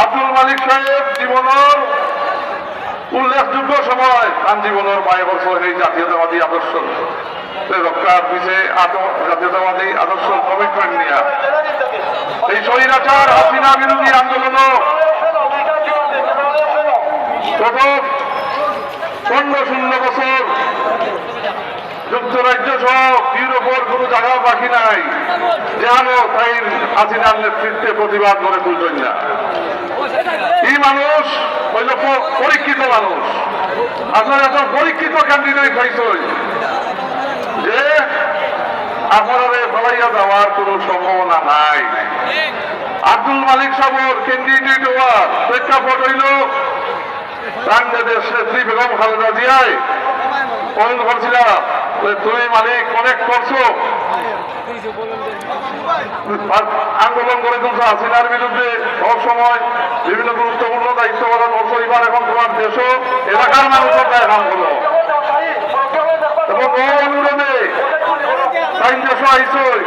আব্দুল মালিক সাহেব জীবনের উল্লেখযোগ্য সময় তার জীবনের 22 বছর এই জাতীয়তাবাদী আদর্শ রক্ষার পিছিয়ে জাতীয়তাবাদী আদর্শ কমিটমেন্ট নিয়ে এই স্বৈরাচার হাসিনা বিরোধী আন্দোলন গত 15-16 বছর যুক্তরাজ্য সহ ইউরোপের কোন জায়গা বাকি নাই যেন তাই হাসিনার নেতৃত্বে প্রতিবাদ করে তুলবেন না। এই মানুষ হইল পরীক্ষিত মানুষ। আপনারা এত পরীক্ষিত ক্যান্ডিডেট পাইছেন যে আপনারা ফলাইয়া দেওয়ার কোন সম্ভাবনা নাই। আব্দুল মালিক সাহেবের ক্যান্ডিডেট হওয়ার প্রেক্ষাপট হইল বাংলাদেশ নেত্রী বেগম খালেদা জিয়ায় ফোন করছিলাম, তুমি মালিক অনেক করছো, আন্দোলন করে তুলছো হাসিনার বিরুদ্ধে, সব সময় বিভিন্ন গুরুত্বপূর্ণ দায়িত্ব পালন করছো, এবার এখন তোমার দেশও এলাকার মানুষের দায় কাম করলো এবং ও অনুরোধে তাই দেশও আইসই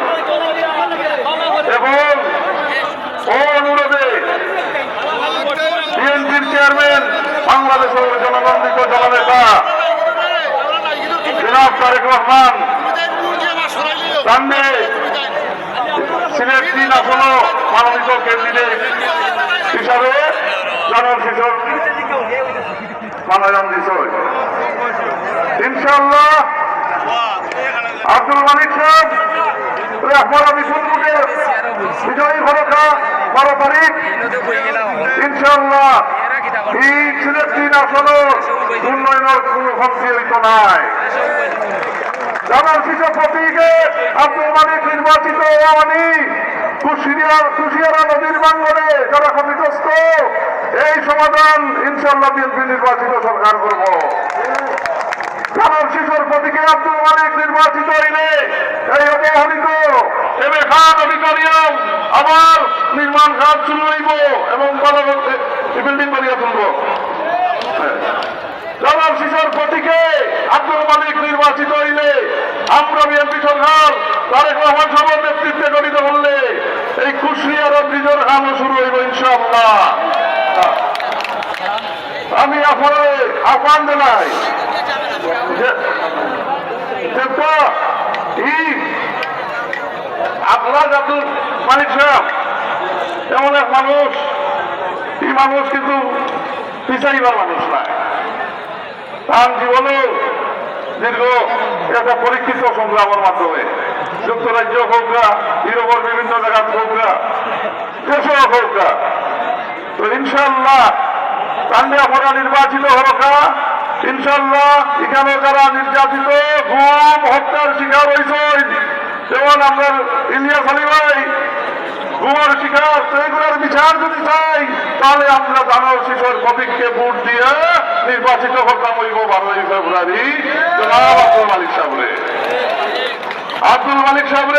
এবং ও অনুরোধে বিএনপির চেয়ারম্যান বাংলাদেশের জনগণিত জননেতা জনাব তারেক রহমান সামনে সিলেট 3 আসনে মনোনীত ক্যান্ডিডেট হিসাবে জনরল শিশর মনোনয়ন দিয়েছে। ইনশাআল্লাহ আব্দুল মালিক সাহেব আপনারা বিপুল ভোটে বিজয়ী ভরসা 12 তারিখ ইনশাআল্লাহ এই সিলেট 3 আসনের উন্নয়নের কোন ভক্তি হইত নাই। জনরল শিশু প্রতীকে আব্দুল মালিক নির্বাচিত হওয়ানি কুশিয়ারা নদীর বাঙ্গনে যারা ক্ষতিগ্রস্ত এই সমাধান ইনশাআল্লাহ বিএনপি নির্বাচিত সরকার করব। জনরল শিশুর প্রতীকে আব্দুল মালিক নির্বাচিত হইলে এই অবহেলিত এম এ খান অডিটোরিয়াম আবার নির্মাণ কাজ শুরু হইব এবং বিল্ডিং বানিয়ে তুলব। জনরল শিশুর প্রতীকে আব্দুল মালিক নির্বাচিত হইলে আমরা বিএনপি সরকার তারেক রহমান সাহেবের নেতৃত্বে গঠিত হলে এই কুশিয়ারা ব্রিজের কামও শুরু হইব ইনশাআল্লাহ। আমি আপনাদের আহ্বান জানাই আপনার আব্দুল মালিক সাহেব এমন এক মানুষ, এই মানুষ কিন্তু পিছাইবার মানুষ নয়। তার জীবনে দীর্ঘ একটা পরীক্ষিত সংগ্রামের মাধ্যমে যুক্তরাজ্য হোক না, ইউরোপের বিভিন্ন জায়গা হোক না, দেশও হোক না, তো ইনশাআল্লাহ তান্ডে আপনারা নির্বাচিত হরকা ইনশাআল্লাহ এখানে যারা নির্যাতিত গুম হত্যার শিকার হয়েছেন, যেমন আমরা ইলিয়াস আলী ভাই গুমের শিকার, সেইগুলোর বিচার যদি চাই তাহলে আমরা জনরল শিশুর প্রতীককে ভোট দিয়ে নির্বাচিত করতাম হইব 12 ফেব্রুয়ারি জনাব আব্দুল মালিক সাহেব।